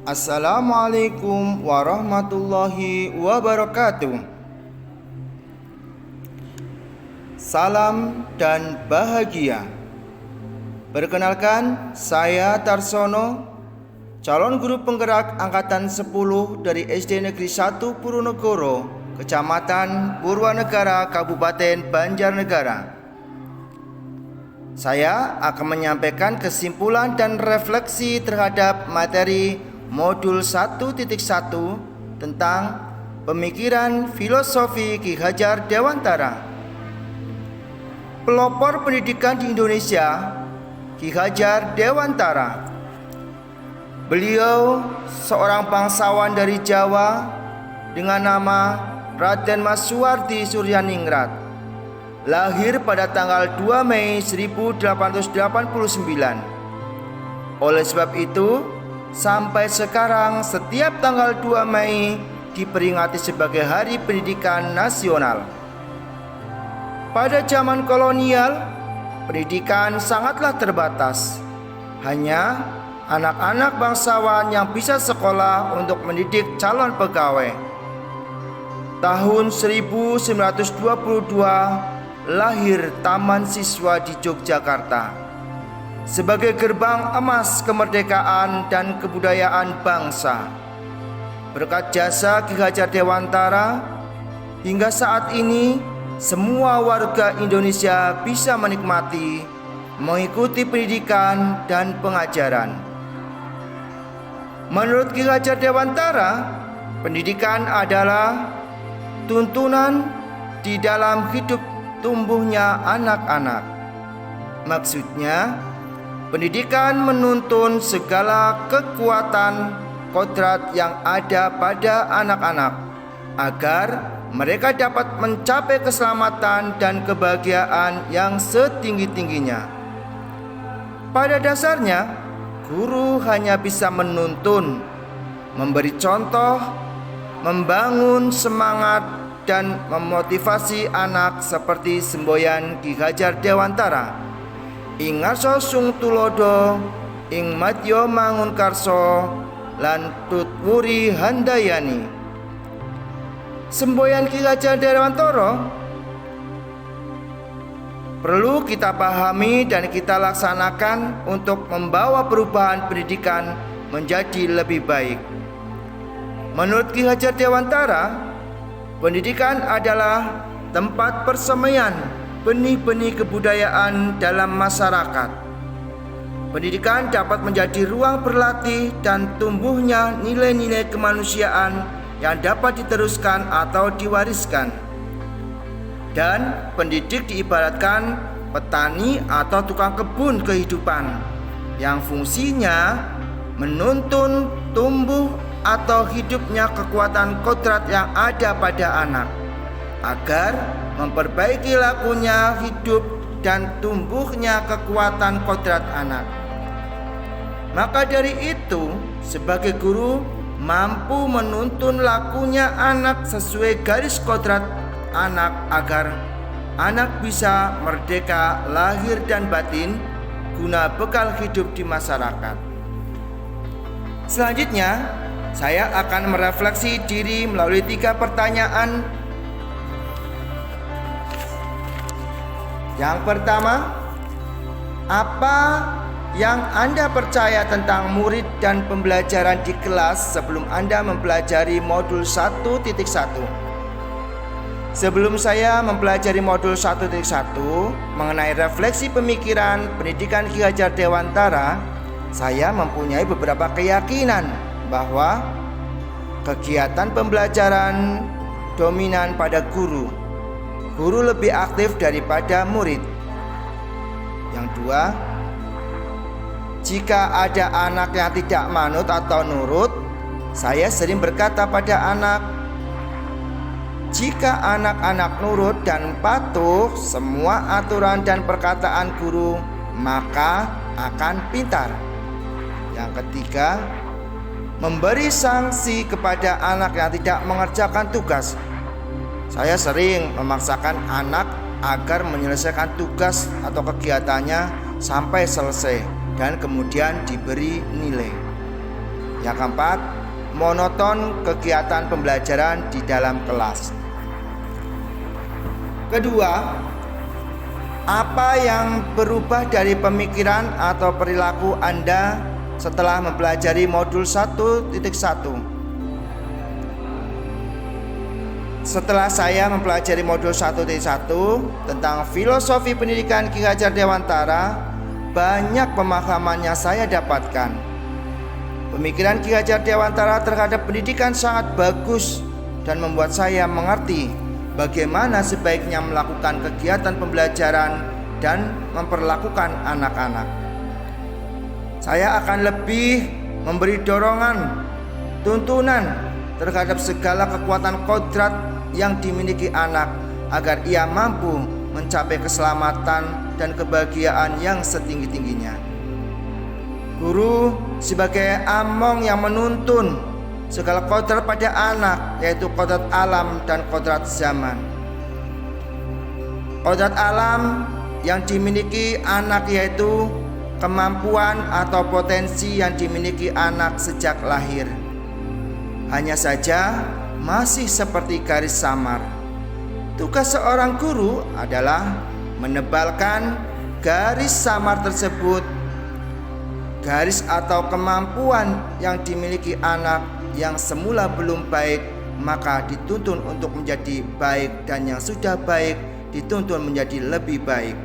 Assalamualaikum warahmatullahi wabarakatuh. Salam dan bahagia. Perkenalkan, saya Tarsono, calon guru penggerak angkatan 10 dari SD Negeri 1 Purwonegoro, Kecamatan Purwanegara, Kabupaten Banjarnegara. Saya akan menyampaikan kesimpulan dan refleksi terhadap materi Modul 1.1 tentang pemikiran filosofi Ki Hajar Dewantara. Pelopor pendidikan di Indonesia, Ki Hajar Dewantara. Beliau seorang bangsawan dari Jawa dengan nama Raden Mas Suwardi Suryaningrat. Lahir pada tanggal 2 Mei 1889. Oleh sebab itu, sampai sekarang setiap tanggal 2 Mei diperingati sebagai Hari Pendidikan Nasional. Pada zaman kolonial, pendidikan sangatlah terbatas. Hanya anak-anak bangsawan yang bisa sekolah untuk mendidik calon pegawai. Tahun 1922 lahir Taman Siswa di Yogyakarta sebagai gerbang emas kemerdekaan dan kebudayaan bangsa. Berkat jasa Ki Hajar Dewantara, hingga saat ini semua warga Indonesia bisa menikmati, mengikuti pendidikan dan pengajaran. Menurut Ki Hajar Dewantara, pendidikan adalah tuntunan di dalam hidup tumbuhnya anak-anak. Maksudnya, pendidikan menuntun segala kekuatan kodrat yang ada pada anak-anak agar mereka dapat mencapai keselamatan dan kebahagiaan yang setinggi-tingginya. Pada dasarnya, guru hanya bisa menuntun, memberi contoh, membangun semangat dan memotivasi anak seperti semboyan Ki Hajar Dewantara. Ing ngarsa sung tulodo, ing madya mangun karso, lan tutwuri handayani. Semboyan Ki Hajar Dewantara perlu kita pahami dan kita laksanakan untuk membawa perubahan pendidikan menjadi lebih baik. Menurut Ki Hajar Dewantara, pendidikan adalah tempat persemaian benih-benih kebudayaan dalam masyarakat. Pendidikan dapat menjadi ruang berlatih dan tumbuhnya nilai-nilai kemanusiaan yang dapat diteruskan atau diwariskan. Dan pendidik diibaratkan petani atau tukang kebun kehidupan yang fungsinya menuntun tumbuh atau hidupnya kekuatan kodrat yang ada pada anak, agar memperbaiki lakunya hidup dan tumbuhnya kekuatan kodrat anak. Maka dari itu, sebagai guru mampu menuntun lakunya anak sesuai garis kodrat anak agar anak bisa merdeka lahir dan batin guna bekal hidup di masyarakat. Selanjutnya, saya akan merefleksi diri melalui 3 pertanyaan. Yang pertama, apa yang Anda percaya tentang murid dan pembelajaran di kelas sebelum Anda mempelajari modul 1.1? Sebelum saya mempelajari modul 1.1 mengenai refleksi pemikiran pendidikan Ki Hajar Dewantara, saya mempunyai beberapa keyakinan bahwa kegiatan pembelajaran dominan pada guru. Guru lebih aktif daripada murid. Yang dua, jika ada anak yang tidak manut atau nurut, saya sering berkata pada anak, jika anak-anak nurut dan patuh semua aturan dan perkataan guru, maka akan pintar. Yang ketiga, memberi sanksi kepada anak yang tidak mengerjakan tugas. Saya sering memaksakan anak agar menyelesaikan tugas atau kegiatannya sampai selesai dan kemudian diberi nilai. Yang keempat, monoton kegiatan pembelajaran di dalam kelas. Kedua, apa yang berubah dari pemikiran atau perilaku Anda setelah mempelajari modul 1.1? Setelah saya mempelajari modul 1.1 tentang filosofi pendidikan Ki Hajar Dewantara, banyak pemahaman yang saya dapatkan. Pemikiran Ki Hajar Dewantara terhadap pendidikan sangat bagus dan membuat saya mengerti bagaimana sebaiknya melakukan kegiatan pembelajaran dan memperlakukan anak-anak. Saya akan lebih memberi dorongan, tuntunan terhadap segala kekuatan kodrat yang dimiliki anak agar ia mampu mencapai keselamatan dan kebahagiaan yang setinggi-tingginya. Guru sebagai among yang menuntun segala kodrat pada anak, yaitu kodrat alam dan kodrat zaman. Kodrat alam yang dimiliki anak yaitu kemampuan atau potensi yang dimiliki anak sejak lahir. Hanya saja masih seperti garis samar. Tugas seorang guru adalah menebalkan garis samar tersebut. Garis atau kemampuan yang dimiliki anak yang semula belum baik, maka dituntun untuk menjadi baik, dan yang sudah baik dituntun menjadi lebih baik.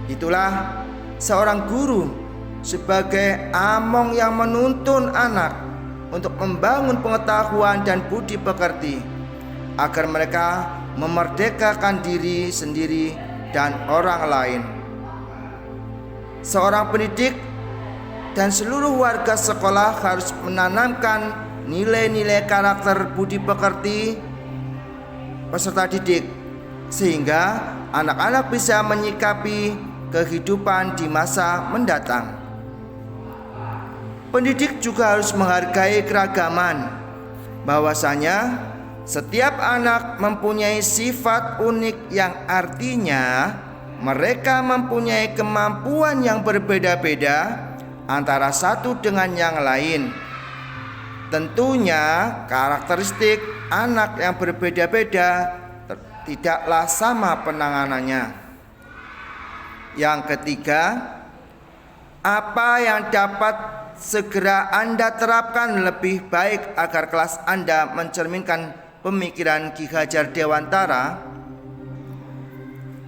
Itulah seorang guru sebagai among yang menuntun anak untuk membangun pengetahuan dan budi pekerti agar mereka memerdekakan diri sendiri dan orang lain. Seorang pendidik dan seluruh warga sekolah harus menanamkan nilai-nilai karakter budi pekerti peserta didik sehingga anak-anak bisa menyikapi kehidupan di masa mendatang. Pendidik juga harus menghargai keragaman, bahwasanya setiap anak mempunyai sifat unik yang artinya mereka mempunyai kemampuan yang berbeda-beda antara satu dengan yang lain. Tentunya karakteristik anak yang berbeda-beda tidaklah sama penanganannya. Yang ketiga, apa yang dapat segera Anda terapkan lebih baik agar kelas Anda mencerminkan pemikiran Ki Hajar Dewantara?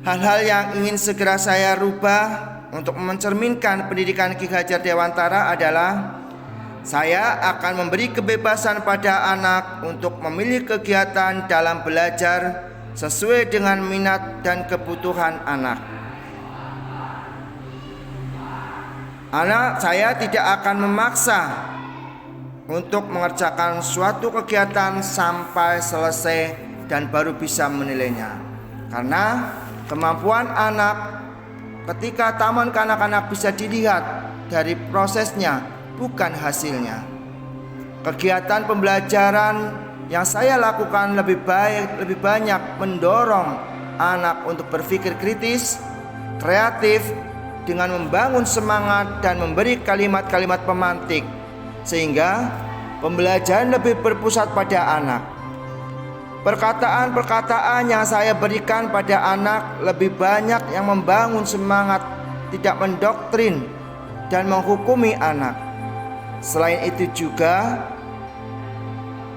Hal-hal yang ingin segera saya rubah untuk mencerminkan pendidikan Ki Hajar Dewantara adalah saya akan memberi kebebasan pada anak untuk memilih kegiatan dalam belajar sesuai dengan minat dan kebutuhan anak. Saya tidak akan memaksa untuk mengerjakan suatu kegiatan sampai selesai dan baru bisa menilainya, karena kemampuan anak ketika taman kanak-kanak bisa dilihat dari prosesnya, bukan hasilnya. Kegiatan pembelajaran yang saya lakukan lebih banyak mendorong anak untuk berpikir kritis, kreatif, dengan membangun semangat dan memberi kalimat-kalimat pemantik, sehingga pembelajaran lebih berpusat pada anak. Perkataan-perkataan yang saya berikan pada anak lebih banyak yang membangun semangat, tidak mendoktrin dan menghukumi anak. Selain itu juga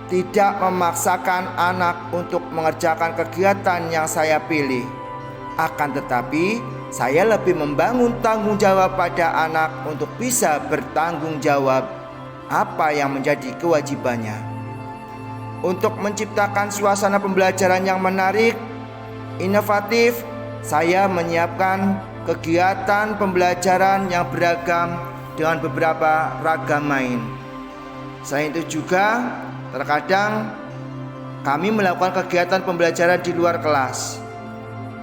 tidak memaksakan anak untuk mengerjakan kegiatan yang saya pilih. Akan tetapi saya lebih membangun tanggung jawab pada anak untuk bisa bertanggung jawab apa yang menjadi kewajibannya. Untuk menciptakan suasana pembelajaran yang menarik, inovatif, saya menyiapkan kegiatan pembelajaran yang beragam dengan beberapa ragam main. Selain itu juga terkadang kami melakukan kegiatan pembelajaran di luar kelas.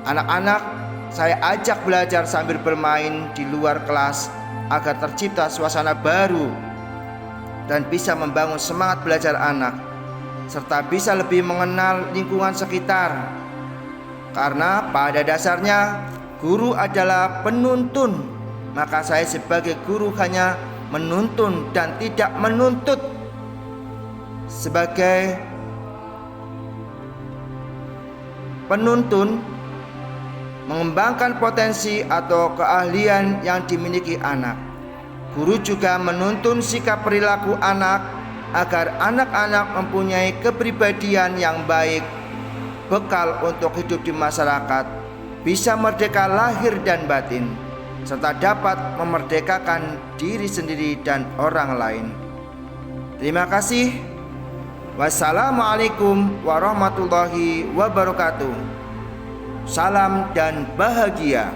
Anak-anak saya ajak belajar sambil bermain di luar kelas agar tercipta suasana baru dan bisa membangun semangat belajar anak, serta bisa lebih mengenal lingkungan sekitar. Karena pada dasarnya guru adalah penuntun, maka saya sebagai guru hanya menuntun dan tidak menuntut. Sebagai penuntun, mengembangkan potensi atau keahlian yang dimiliki anak. Guru juga menuntun sikap perilaku anak agar anak-anak mempunyai kepribadian yang baik, bekal untuk hidup di masyarakat, bisa merdeka lahir dan batin, serta dapat memerdekakan diri sendiri dan orang lain. Terima kasih. Wassalamualaikum warahmatullahi wabarakatuh. Salam dan bahagia.